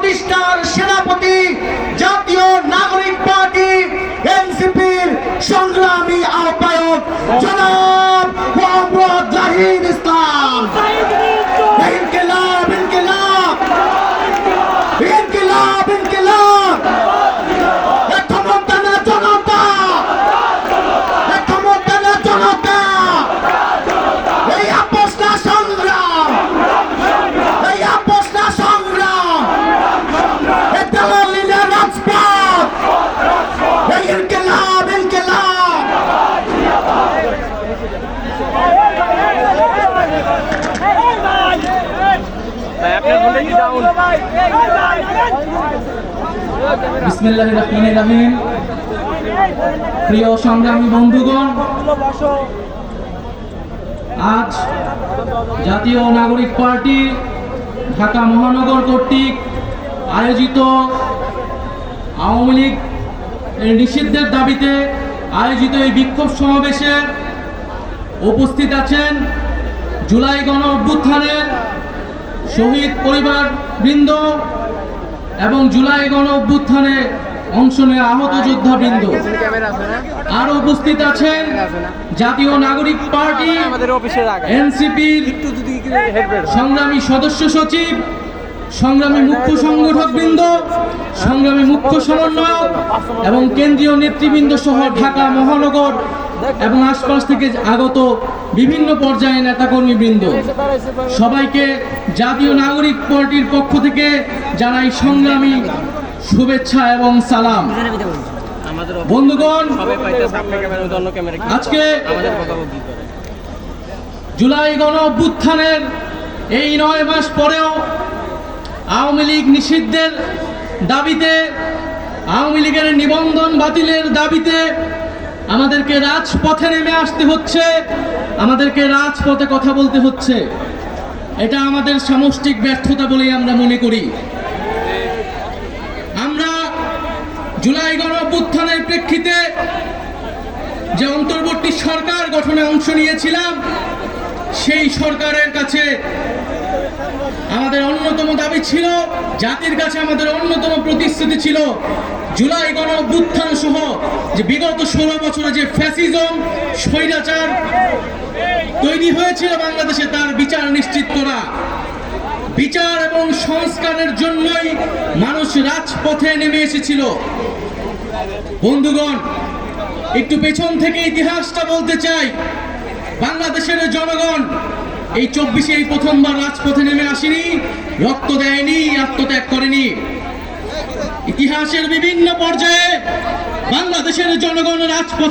প্রতিষ্ঠার সেনাপতি জাতীয় নাগরিক পার্টি এনসিপির সংগ্রামী আহ্বায়ক জনাব মোহাম্মদ জাহিদ ইসলাম। ইনকিলাব ইনকিলাব ইনকিলাব ইনকিলাব। ক্ষমতা না জনতা, ক্ষমতা না জনতা। এই আপোষ না সংগ্রাম, এই আপোষ না সংগ্রাম। এই দালালিনা রাজপথ, এই ইনকিলাব ইনকিলাব। বিসমিল্লাহির রহমানির রহিম। প্রিয় সংগ্রামী বন্ধুগণ, আজ জাতীয় নাগরিক পার্টি ঢাকা মহানগর কর্তৃক আয়োজিত আওয়ামী লীগ নিষিদ্ধের দাবিতে আয়োজিত এই বিক্ষোভ সমাবেশে উপস্থিত আছেন জুলাই গণ অভ্যুত্থানের শহীদ পরিবার বৃন্দ এবং জুলাই গণ অভ্যুত্থানে অংশ নেওয়া আহত যোদ্ধা বৃন্দ। আরো উপস্থিত আছেন জাতীয় নাগরিক পার্টি এনসিপির সংগ্রামী সদস্য সচিব, সংগ্রামী মুখ্য সংগঠক বৃন্দ, সংগ্রামী মুখ্য সমন্বয়ক এবং কেন্দ্রীয় নেতৃবৃন্দ সহ ঢাকা মহানগর এবং আশপাশ থেকে আগত বিভিন্ন পর্যায়ে নেতাকর্মী বৃন্দ, সবাইকে জাতীয় নাগরিক পার্টির পক্ষ থেকে জানাই সংগ্রামী শুভেচ্ছা এবং সালাম। বন্ধুগণ, আজকে জুলাই গণ অভ্যুত্থানের এই 9 মাস পরেও আওয়ামী লীগ নিষিদ্ধের দাবিতে, আওয়ামী লীগের নিবন্ধন বাতিলের দাবিতে আমাদেরকে রাজপথে নেমে আসতে হচ্ছে, আমাদেরকে রাজপথে কথা বলতে হচ্ছে। এটা আমাদের সামষ্টিক ব্যর্থতা বলেই আমরা মনে করি। আমরা জুলাই গণ অভ্যুত্থানের প্রেক্ষিতে যে অন্তর্বর্তী সরকার গঠনে অংশ নিয়েছিলাম, সেই সরকারের কাছে আমাদের অন্যতম দাবি ছিল, জাতির কাছে আমাদের অন্যতম প্রতিশ্রুতি ছিল, জুলাই গণ অভ্যুত্থান সহ যে বিগত 16 বছরে যে ফ্যাসিজম স্বৈরাচার তৈরি হয়েছিল বাংলাদেশে, তার বিচার নিশ্চিত করা। বিচার এবং সংস্কারের জন্যই মানুষ রাজপথে নেমে এসেছিল। বন্ধুগণ, একটু পেছন থেকে ইতিহাসটা বলতে চাই। বাংলাদেশের জনগণ এই 24-এ এই প্রথমবার রাজপথে নেমে আসেনি, রক্ত দেয়নি, আত্মত্যাগ করেনি। ইতিহাসের বিভিন্ন পর্যায়ে বাংলাদেশের জনগণ রাজপথে